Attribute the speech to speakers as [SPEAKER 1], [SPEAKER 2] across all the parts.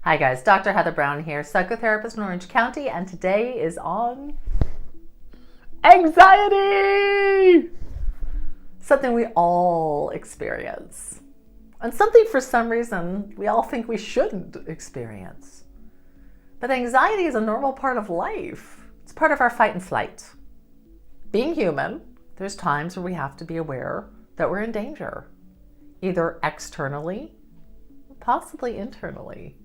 [SPEAKER 1] Hi guys, Dr. Heather Brown here, psychotherapist in Orange County, and today is on anxiety! Something we all experience, and something for some reason we all think we shouldn't experience. But anxiety is a normal part of life. It's part of our fight and flight. Being human, there's times where we have to be aware that we're in danger, either externally, or possibly internally.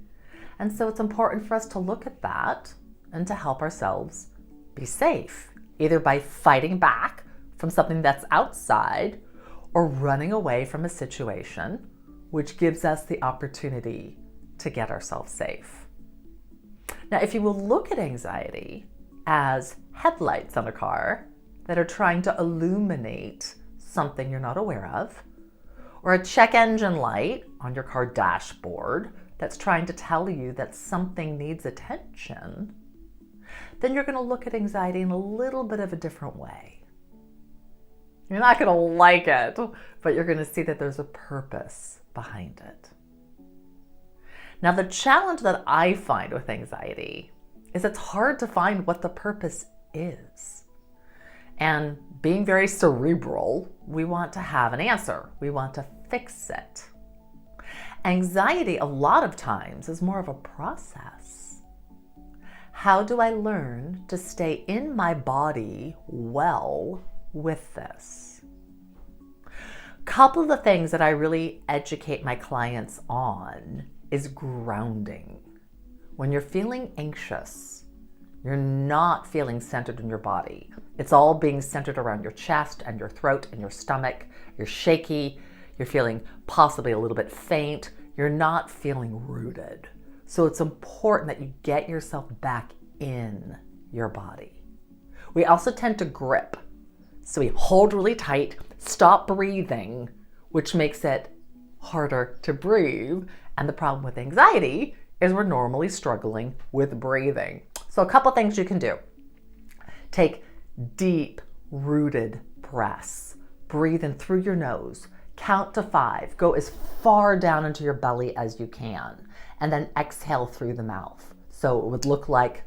[SPEAKER 1] And so it's important for us to look at that and to help ourselves be safe, either by fighting back from something that's outside or running away from a situation, which gives us the opportunity to get ourselves safe. Now, if you will look at anxiety as headlights on a car that are trying to illuminate something you're not aware of, or a check engine light on your car dashboard that's trying to tell you that something needs attention, then you're going to look at anxiety in a little bit of a different way. You're not going to like it, but you're going to see that there's a purpose behind it. Now, the challenge that I find with anxiety is it's hard to find what the purpose is. And being very cerebral, we want to have an answer. We want to fix it. Anxiety, a lot of times, is more of a process. How do I learn to stay in my body well with this? Couple of the things that I really educate my clients on is grounding. When you're feeling anxious, you're not feeling centered in your body. It's all being centered around your chest and your throat and your stomach. You're shaky. You're feeling possibly a little bit faint. You're not feeling rooted. So it's important that you get yourself back in your body. We also tend to grip. So we hold really tight, stop breathing, which makes it harder to breathe. And the problem with anxiety is we're normally struggling with breathing. So a couple things you can do. Take deep, rooted breaths. Breathe in through your nose. Count to 5. Go as far down into your belly as you can. And then exhale through the mouth. So it would look like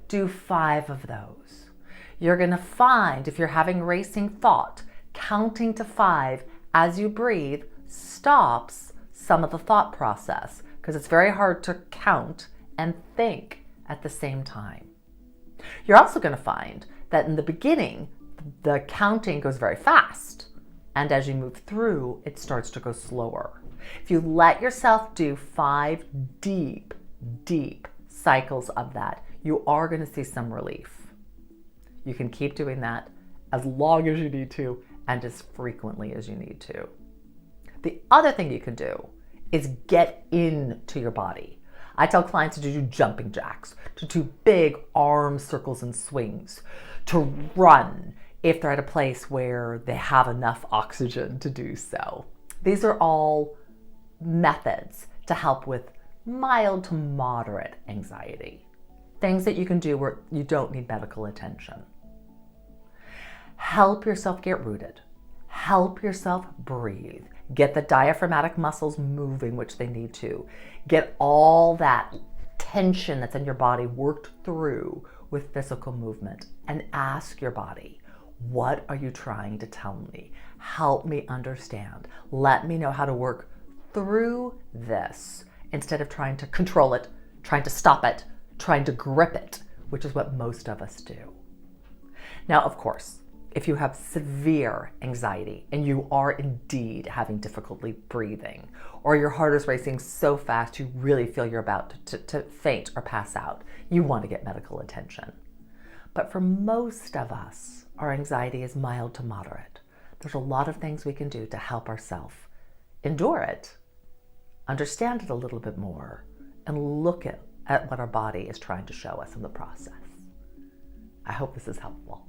[SPEAKER 1] do 5 of those. You're going to find if you're having racing thought, counting to 5 as you breathe stops some of the thought process because it's very hard to count and think at the same time. You're also going to find that in the beginning, the counting goes very fast. And as you move through, it starts to go slower. If you let yourself do 5 deep, deep cycles of that, you are going to see some relief. You can keep doing that as long as you need to and as frequently as you need to. The other thing you can do is get into your body. I tell clients to do jumping jacks, to do big arm circles and swings, to run if they're at a place where they have enough oxygen to do so. These are all methods to help with mild to moderate anxiety. Things that you can do where you don't need medical attention. Help yourself get rooted. Help yourself breathe. Get the diaphragmatic muscles moving, which they need to. Get all that tension that's in your body worked through with physical movement. And ask your body, what are you trying to tell me? Help me understand. Let me know how to work through this instead of trying to control it, trying to stop it, trying to grip it, which is what most of us do. Now, of course, if you have severe anxiety and you are indeed having difficulty breathing, or your heart is racing so fast you really feel you're about to faint or pass out, you want to get medical attention. But for most of us, our anxiety is mild to moderate. There's a lot of things we can do to help ourselves endure it, understand it a little bit more, and look at what our body is trying to show us in the process. I hope this is helpful.